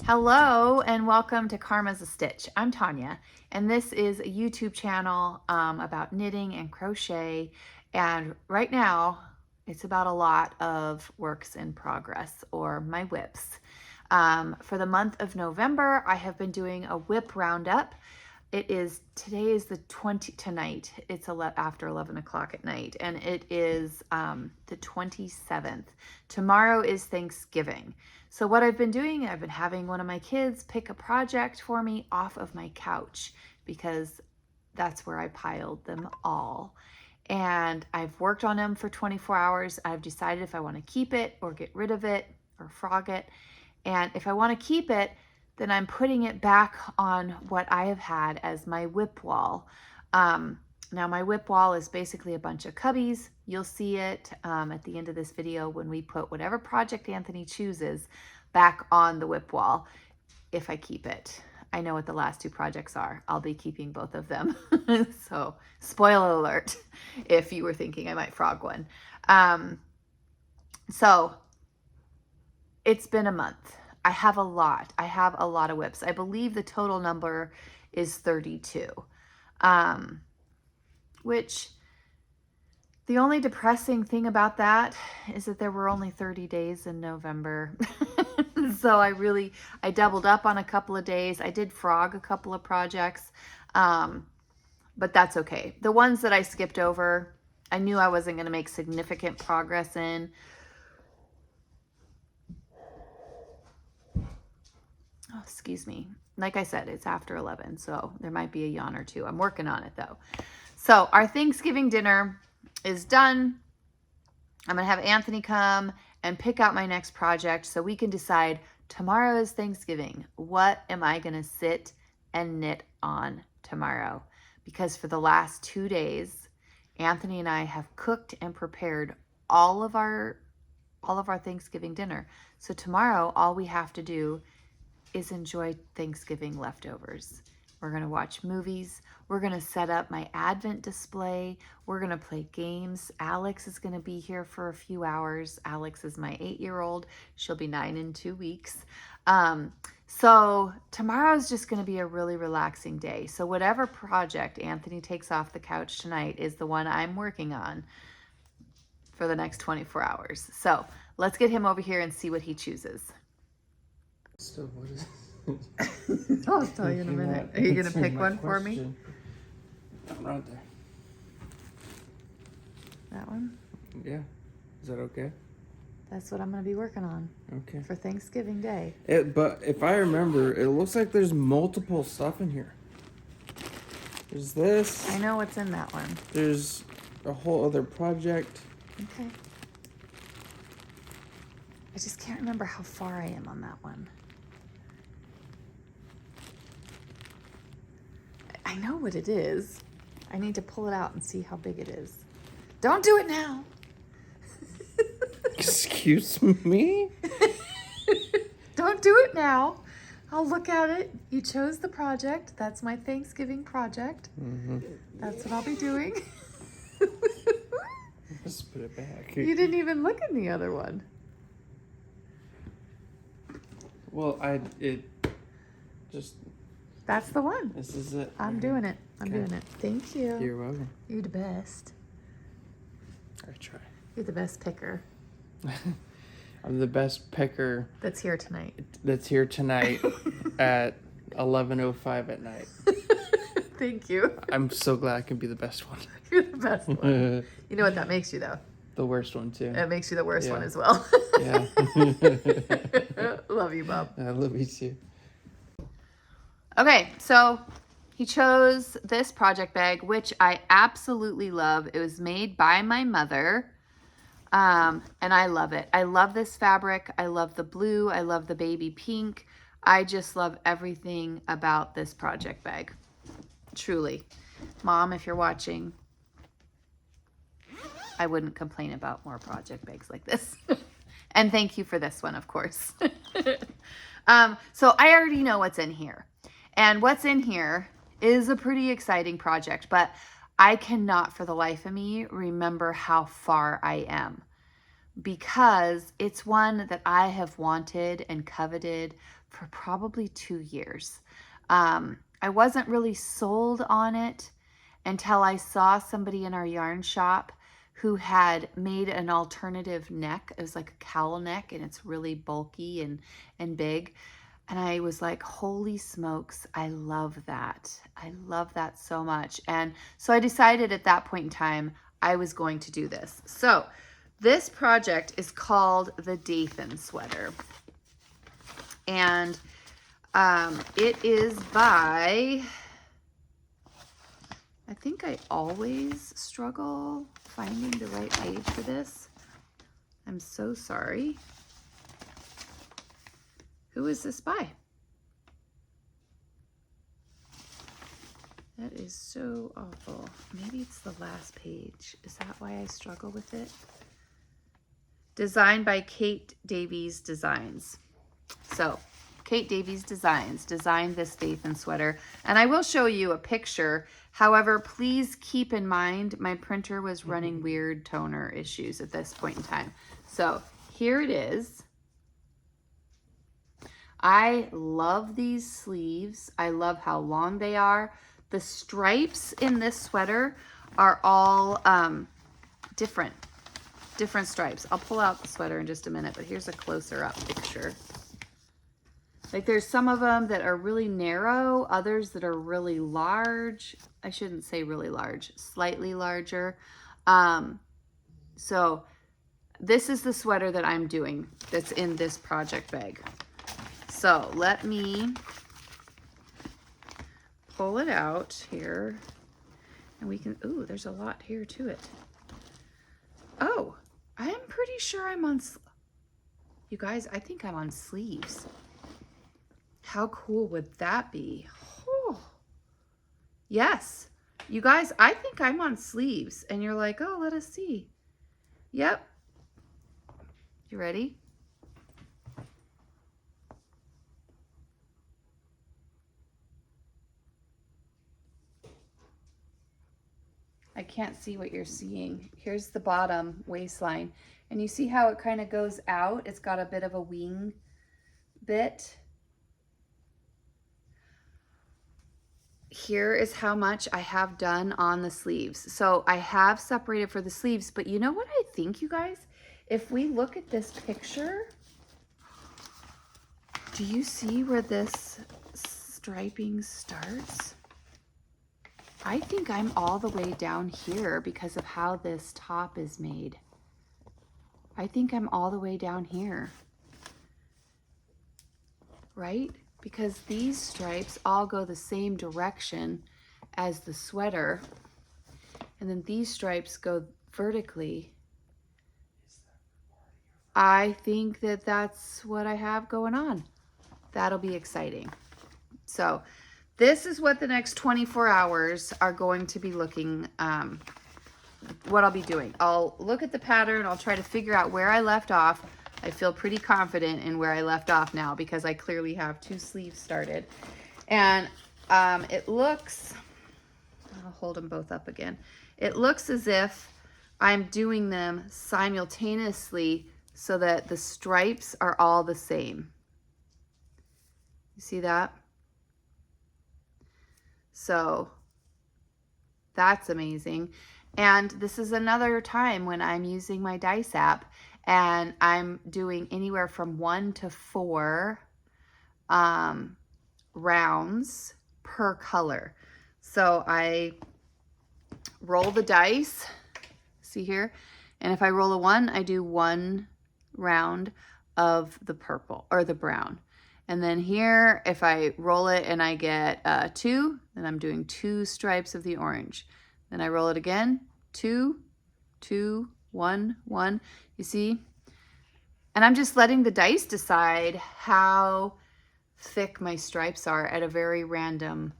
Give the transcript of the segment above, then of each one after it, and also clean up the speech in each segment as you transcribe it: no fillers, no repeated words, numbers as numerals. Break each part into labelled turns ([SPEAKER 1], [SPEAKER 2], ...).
[SPEAKER 1] Hello and welcome to Karma's a Stitch. I'm Tonya, and this is a YouTube channel about knitting and crochet, and right now it's about a lot of works in progress, or my WIPs. For the month of November, I have been doing a WIP roundup. Today is the 20th tonight. It's after 11 o'clock at night, and it is the 27th. Tomorrow is Thanksgiving. So what I've been doing, I've been having one of my kids pick a project for me off of my couch, because that's where I piled them all. And I've worked on them for 24 hours. I've decided if I want to keep it or get rid of it or frog it. And if I want to keep it, then I'm putting it back on what I have had as my WIP wall. Now my WIP wall is basically a bunch of cubbies. You'll see it at the end of this video when we put whatever project Anthony chooses back on the WIP wall, if I keep it. I know what the last two projects are. I'll be keeping both of them. So spoiler alert, if you were thinking I might frog one. So it's been a month. I have a lot of WIPs. I believe the total number is 32. Which the only depressing thing about that is that there were only 30 days in November. So I doubled up on a couple of days. I did frog a couple of projects, but that's okay. The ones that I skipped over, I knew I wasn't going to make significant progress in. Oh, excuse me. Like I said, it's after 11, so there might be a yawn or two. I'm working on it though. So our Thanksgiving dinner is done. I'm going to have Anthony come and pick out my next project so we can decide, tomorrow is Thanksgiving. What am I going to sit and knit on tomorrow? Because for the last 2 days, Anthony and I have cooked and prepared all of our Thanksgiving dinner. So tomorrow, all we have to do is enjoy Thanksgiving leftovers. We're going to watch movies. We're going to set up my Advent display. We're going to play games. Alex is going to be here for a few hours. Alex is my 8-year-old. She'll be 9 in 2 weeks. So tomorrow's just going to be a really relaxing day. So whatever project Anthony takes off the couch tonight is the one I'm working on for the next 24 hours. So let's get him over here and see what he chooses.
[SPEAKER 2] So what is
[SPEAKER 1] I'll tell you in a minute. Are you going to pick one for me?
[SPEAKER 2] Right there.
[SPEAKER 1] That one?
[SPEAKER 2] Yeah. Is that okay?
[SPEAKER 1] That's what I'm going to be working on.
[SPEAKER 2] Okay.
[SPEAKER 1] For Thanksgiving Day.
[SPEAKER 2] But if I remember, it looks like there's multiple stuff in here. There's this.
[SPEAKER 1] I know what's in that one.
[SPEAKER 2] There's a whole other project.
[SPEAKER 1] Okay. I just can't remember how far I am on that one. I know what it is. I need to pull it out and see how big it is. Don't do it now.
[SPEAKER 2] Excuse me?
[SPEAKER 1] Don't do it now. I'll look at it. You chose the project. That's my Thanksgiving project.
[SPEAKER 2] Mm-hmm.
[SPEAKER 1] That's what I'll be doing.
[SPEAKER 2] Let's put it back.
[SPEAKER 1] You didn't even look in the other one.
[SPEAKER 2] Well,
[SPEAKER 1] That's the one.
[SPEAKER 2] This is it.
[SPEAKER 1] I'm doing it. I'm doing it. Thank you.
[SPEAKER 2] You're welcome.
[SPEAKER 1] You're the best.
[SPEAKER 2] I try.
[SPEAKER 1] You're the best picker.
[SPEAKER 2] I'm the best picker
[SPEAKER 1] That's here tonight.
[SPEAKER 2] that's here tonight at 11:05 at night.
[SPEAKER 1] Thank you.
[SPEAKER 2] I'm so glad I can be the best one.
[SPEAKER 1] You're the best one. You know what that makes you, though?
[SPEAKER 2] The worst one, too.
[SPEAKER 1] It makes you the worst
[SPEAKER 2] Yeah.
[SPEAKER 1] one as well.
[SPEAKER 2] Yeah.
[SPEAKER 1] Love you, Bob.
[SPEAKER 2] I love you, too.
[SPEAKER 1] Okay, so he chose this project bag, which I absolutely love. It was made by my mother, and I love it. I love this fabric. I love the blue. I love the baby pink. I just love everything about this project bag. Truly. Mom, if you're watching, I wouldn't complain about more project bags like this. And thank you for this one, of course. So I already know what's in here. And what's in here is a pretty exciting project, but I cannot for the life of me remember how far I am, because it's one that I have wanted and coveted for probably 2 years. I wasn't really sold on it until I saw somebody in our yarn shop who had made an alternative neck. It was like a cowl neck, and it's really bulky and big. And I was like, holy smokes, I love that. I love that so much. And so I decided at that point in time, I was going to do this. So this project is called the Dathan sweater. And it is by, I think I always struggle finding the right page for this. I'm so sorry. Who is this by? That is so awful. Maybe it's the last page. Is that why I struggle with it? Designed by Kate Davies Designs. So Kate Davies Designs designed this Dathan sweater, and I will show you a picture. However, please keep in mind my printer was running weird toner issues at this point in time. So here it is. I love these sleeves. I love how long they are. The stripes in this sweater are all different stripes. I'll pull out the sweater in just a minute, but here's a closer up picture. Like there's some of them that are really narrow, others that are really large. I shouldn't say really large, slightly larger. So this is the sweater that I'm doing that's in this project bag. So let me pull it out here, and we can, ooh, there's a lot here to it. Oh, I'm pretty sure I'm on, you guys, I think I'm on sleeves. How cool would that be? Oh, yes, you guys, I think I'm on sleeves, and you're like, oh, let us see. Yep. You ready? I can't see what you're seeing. Here's the bottom waistline. And you see how it kind of goes out? It's got a bit of a wing bit. Here is how much I have done on the sleeves. So I have separated for the sleeves, but you know what I think, you guys? If we look at this picture, do you see where this striping starts? I think I'm all the way down here because of how this top is made. I think I'm all the way down here, right? Because these stripes all go the same direction as the sweater, and then these stripes go vertically. I think that that's what I have going on. That'll be exciting. So this is what the next 24 hours are going to be looking, what I'll be doing. I'll look at the pattern. I'll try to figure out where I left off. I feel pretty confident in where I left off now because I clearly have 2 sleeves started. And it looks, I'll hold them both up again. It looks as if I'm doing them simultaneously so that the stripes are all the same. You see that? So that's amazing. And this is another time when I'm using my dice app and I'm doing anywhere from 1 to 4 rounds per color. So I roll the dice, see here, and if I roll a 1, I do 1 round of the purple or the brown. And then here, if I roll it and I get 2, then I'm doing 2 stripes of the orange. Then I roll it again, 2, 2, 1, 1. You see? And I'm just letting the dice decide how thick my stripes are at a very random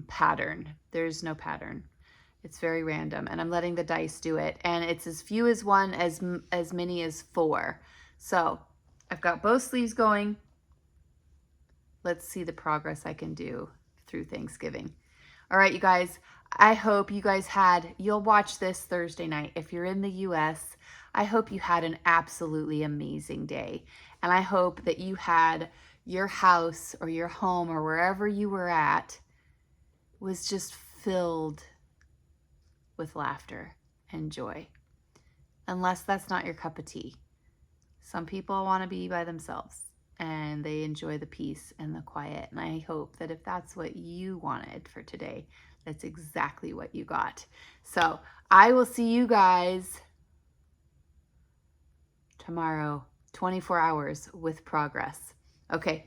[SPEAKER 1] pattern. There's no pattern. It's very random, and I'm letting the dice do it. And it's as few as 1, as many as 4. So I've got both sleeves going. Let's see the progress I can do through Thanksgiving. All right, you guys, I hope you guys you'll watch this Thursday night. If you're in the US, I hope you had an absolutely amazing day. And I hope that you had your house or your home or wherever you were at was just filled with laughter and joy. Unless that's not your cup of tea. Some people want to be by themselves and they enjoy the peace and the quiet. And I hope that if that's what you wanted for today, that's exactly what you got. So I will see you guys tomorrow, 24 hours with progress. Okay,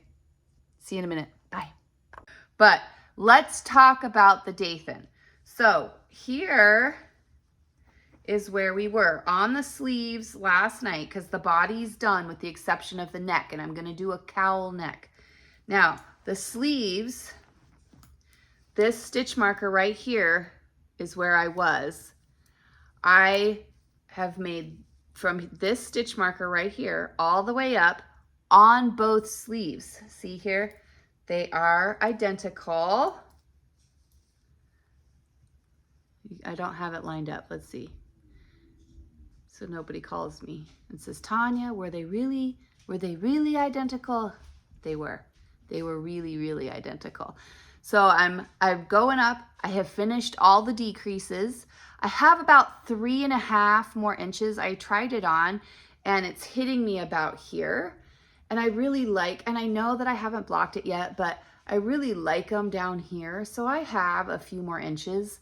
[SPEAKER 1] see you in a minute. Bye. But let's talk about the Dathan. So here is where we were on the sleeves last night because the body's done with the exception of the neck, and I'm going to do a cowl neck. Now, the sleeves, this stitch marker right here is where I was. I have made from this stitch marker right here all the way up on both sleeves. See here? They are identical. I don't have it lined up. Let's see. So nobody calls me and says, Tonya, were they really identical? They were. They were really, really identical. So I'm going up. I have finished all the decreases. I have about 3.5 more inches. I tried it on and it's hitting me about here. And I really like, and I know that I haven't blocked it yet, but I really like them down here. So I have a few more inches,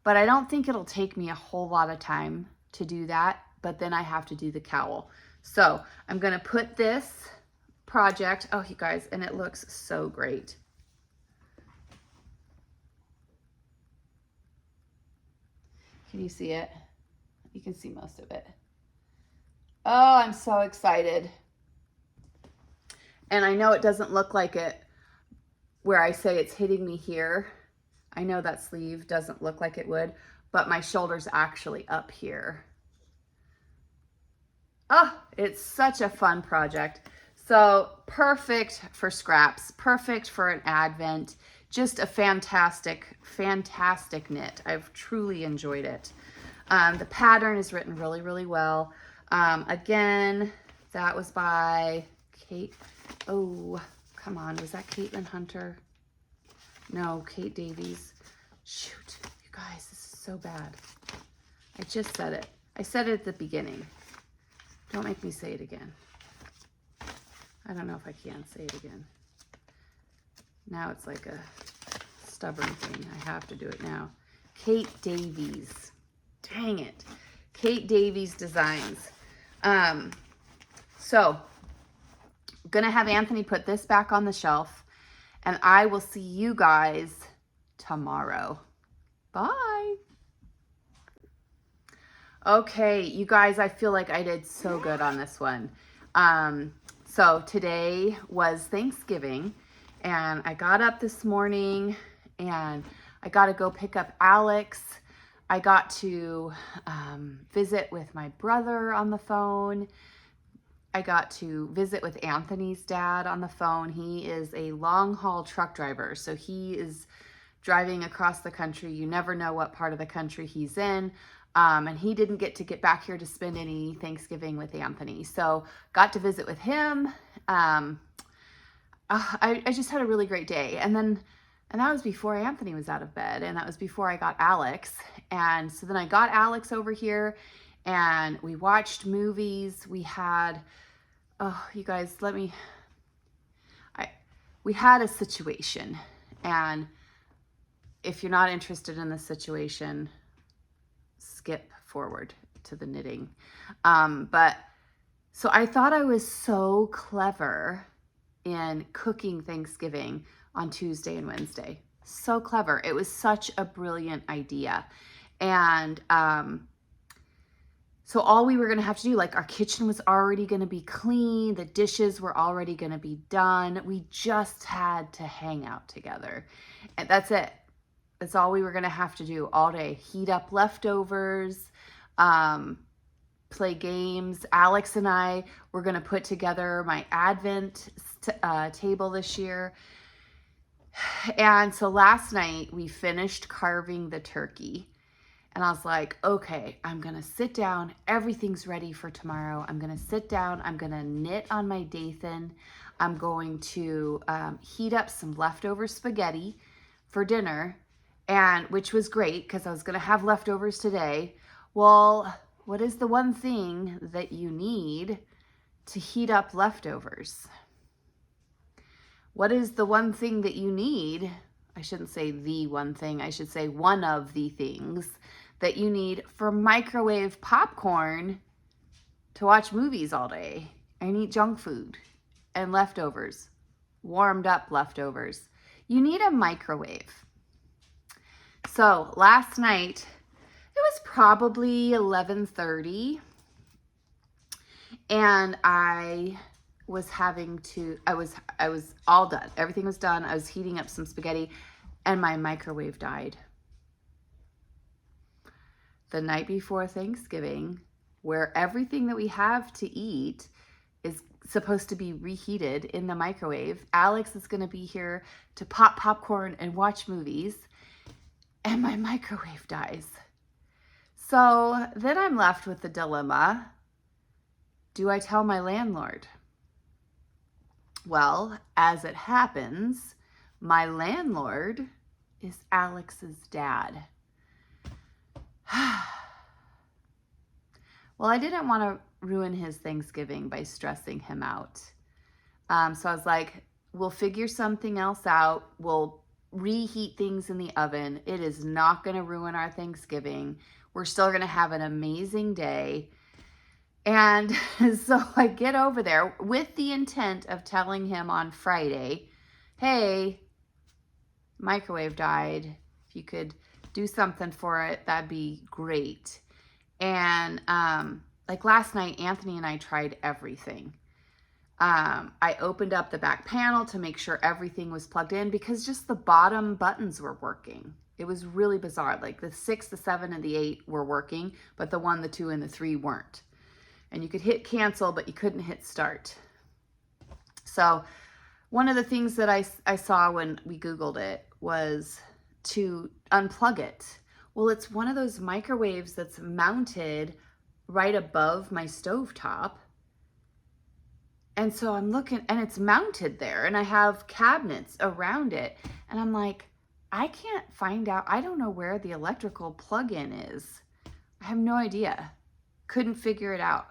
[SPEAKER 1] but I don't think it'll take me a whole lot of time to do that. But then I have to do the cowl. So I'm gonna put this project, oh you guys, and it looks so great. Can you see it? You can see most of it. Oh, I'm so excited. And I know it doesn't look like it where I say it's hitting me here. I know that sleeve doesn't look like it would, but my shoulder's actually up here. Oh, it's such a fun project. So perfect for scraps, perfect for an advent, just a fantastic, fantastic knit. I've truly enjoyed it. The pattern is written really, really well. Again, that was by Kate. Oh, come on. Was that Caitlin Hunter? No, Kate Davies. Shoot, you guys, this is so bad. I just said it. I said it at the beginning. Don't make me say it again. I don't know if I can say it again. Now it's like a stubborn thing. I have to do it now. Kate Davies. Dang it. Kate Davies Designs. So, I'm going to have Anthony put this back on the shelf, and I will see you guys tomorrow. Bye. Okay, you guys, I feel like I did so good on this one. So today was Thanksgiving, and I got up this morning, and I got to go pick up Alex. I got to visit with my brother on the phone. I got to visit with Anthony's dad on the phone. He is a long-haul truck driver, so he is driving across the country. You never know what part of the country he's in. And he didn't get back here to spend any Thanksgiving with Anthony. So got to visit with him. I just had a really great day. And that was before Anthony was out of bed. And that was before I got Alex. And so then I got Alex over here and we watched movies. We had, oh, you guys, we had a situation. And if you're not interested in the situation, skip forward to the knitting. So I thought I was so clever in cooking Thanksgiving on Tuesday and Wednesday. So clever. It was such a brilliant idea. And so all we were going to have to do, like our kitchen was already going to be clean. The dishes were already going to be done. We just had to hang out together. And that's it. That's all we were going to have to do all day. Heat up leftovers, play games. Alex and I were going to put together my Advent table this year. And so last night we finished carving the turkey. And I was like, okay, I'm going to sit down. Everything's ready for tomorrow. I'm going to sit down. I'm going to knit on my Dathan. I'm going to heat up some leftover spaghetti for dinner, and which was great because I was going to have leftovers today. Well, what is the one thing that you need to heat up leftovers? What is the one thing that you need? I shouldn't say the one thing. I should say one of the things that you need for microwave popcorn to watch movies all day and eat junk food and leftovers, warmed up leftovers. You need a microwave. So last night, it was probably 11:30, and I was all done. Everything was done. I was heating up some spaghetti, and my microwave died. The night before Thanksgiving, where everything that we have to eat is supposed to be reheated in the microwave. Alex is going to be here to pop popcorn and watch movies, and my microwave dies. So then I'm left with the dilemma. Do I tell my landlord? Well, as it happens, my landlord is Alex's dad. Well, I didn't want to ruin his Thanksgiving by stressing him out. So I was like, we'll figure something else out. We'll reheat things in the oven. It is not going to ruin our Thanksgiving. We're still going to have an amazing day. And so I get over there with the intent of telling him on Friday, hey, microwave died. If you could do something for it, that'd be great. And like last night, Anthony and I tried everything. I opened up the back panel to make sure everything was plugged in because just the bottom buttons were working. It was really bizarre. Like the 6, the 7, and the 8 were working, but the 1, the 2, and the 3 weren't. And you could hit cancel, but you couldn't hit start. So one of the things that I saw when we Googled it was to unplug it. Well, it's one of those microwaves that's mounted right above my stovetop. And so I'm looking, and it's mounted there, and I have cabinets around it. And I'm like, I can't find out. I don't know where the electrical plug-in is. I have no idea. Couldn't figure it out.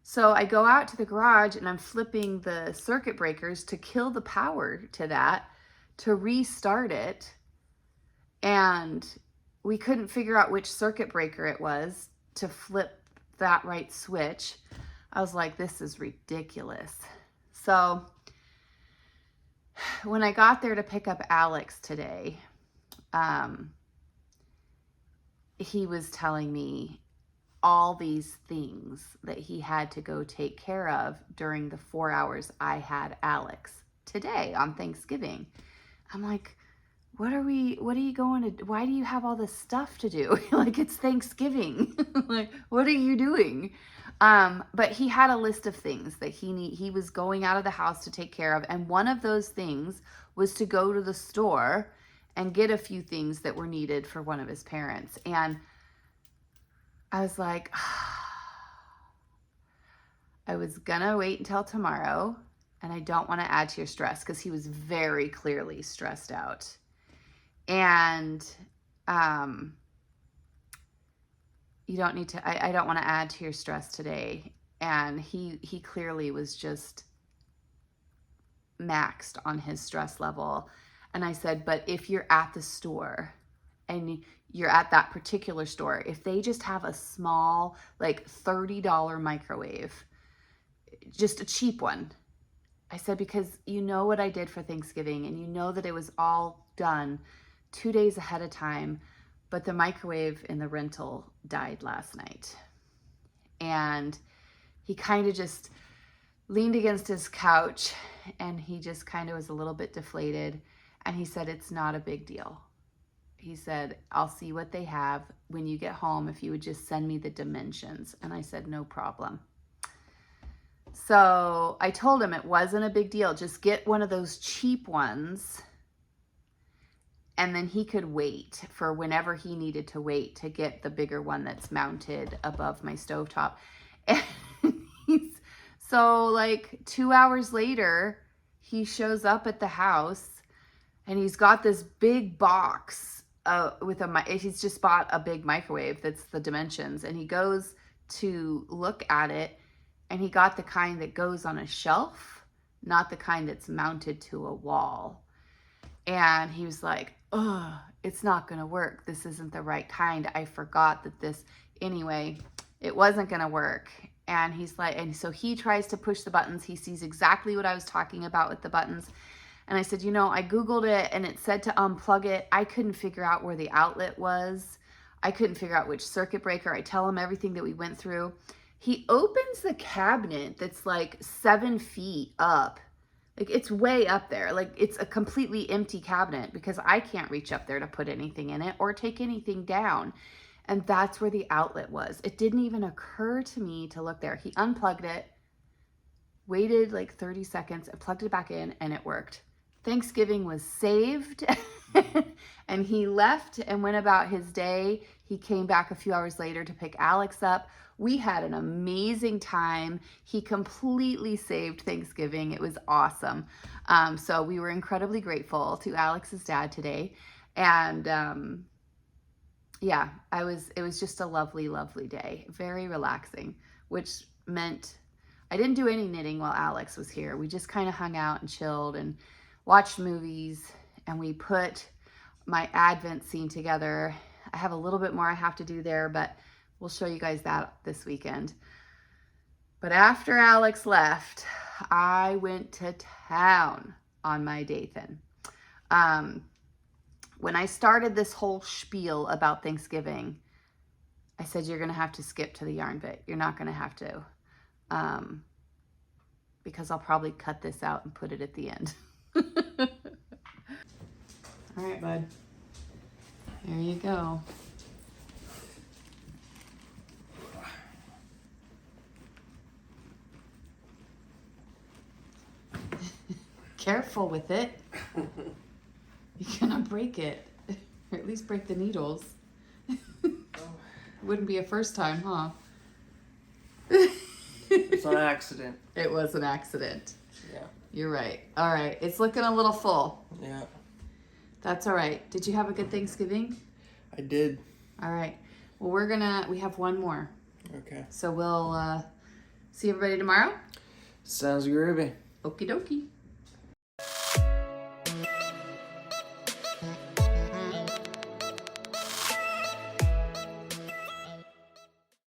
[SPEAKER 1] So I go out to the garage, and I'm flipping the circuit breakers to kill the power to that, to restart it. And we couldn't figure out which circuit breaker it was to flip that right switch. I was like, this is ridiculous. So when I got there to pick up Alex today, he was telling me all these things that he had to go take care of during the 4 hours I had Alex today on Thanksgiving. I'm like, why do you have all this stuff to do? Like, it's Thanksgiving. Like, what are you doing? But he had a list of things that he was going out of the house to take care of. And one of those things was to go to the store and get a few things that were needed for one of his parents. And I was like, I was gonna wait until tomorrow, and I don't want to add to your stress, because he was very clearly stressed out. And you don't need to, I don't want to add to your stress today. And he clearly was just maxed on his stress level. And I said, but if you're at the store and you're at that particular store, if they just have a small, like $30 microwave, just a cheap one, I said, because you know what I did for Thanksgiving, and you know that it was all done 2 days ahead of time, but the microwave in the rental died last night. And he kind of just leaned against his couch, and he just kind of was a little bit deflated. And he said, it's not a big deal. He said, I'll see what they have when you get home, if you would just send me the dimensions. And I said, no problem. So I told him it wasn't a big deal. Just get one of those cheap ones and then he could wait for whenever he needed to wait to get the bigger one that's mounted above my stovetop. And so like 2 hours later, he shows up at the house and he's got this big box with he's just bought a big microwave that's the dimensions, and he goes to look at it, and he got the kind that goes on a shelf, not the kind that's mounted to a wall. And he was like, oh, it's not gonna work. This isn't the right kind. I forgot that this, anyway, it wasn't gonna work. And he's like, and so he tries to push the buttons. He sees exactly what I was talking about with the buttons. And I said, you know, I Googled it and it said to unplug it. I couldn't figure out where the outlet was. I couldn't figure out which circuit breaker. I tell him everything that we went through. He opens the cabinet that's like 7 feet up. Like it's way up there. Like it's a completely empty cabinet because I can't reach up there to put anything in it or take anything down. And that's where the outlet was. It didn't even occur to me to look there. He unplugged it, waited like 30 seconds, and plugged it back in, and it worked. Thanksgiving was saved. And he left and went about his day. He came back a few hours later to pick Alex up. We had an amazing time. He completely saved Thanksgiving. It was awesome. So we were incredibly grateful to Alex's dad today. And yeah, it was just a lovely, lovely day. Very relaxing, which meant I didn't do any knitting while Alex was here. We just kind of hung out and chilled and watched movies, and we put my Advent scene together. I have a little bit more I have to do there, but we'll show you guys that this weekend. But after Alex left, I went to town on my Dathan. When I started this whole spiel about Thanksgiving, I said, you're going to have to skip to the yarn bit. You're not going to have to, because I'll probably cut this out and put it at the end. All right, bud. There you go. Careful with it. You're gonna break it. Or at least break the needles. Wouldn't be a first time, huh?
[SPEAKER 2] It's an accident.
[SPEAKER 1] It was an accident.
[SPEAKER 2] Yeah.
[SPEAKER 1] You're right. All right. It's looking a little full.
[SPEAKER 2] Yeah.
[SPEAKER 1] That's all right. Did you have a good Thanksgiving?
[SPEAKER 2] I did.
[SPEAKER 1] All right. Well, we have one more.
[SPEAKER 2] Okay.
[SPEAKER 1] So we'll see everybody tomorrow.
[SPEAKER 2] Sounds groovy.
[SPEAKER 1] Okie dokie.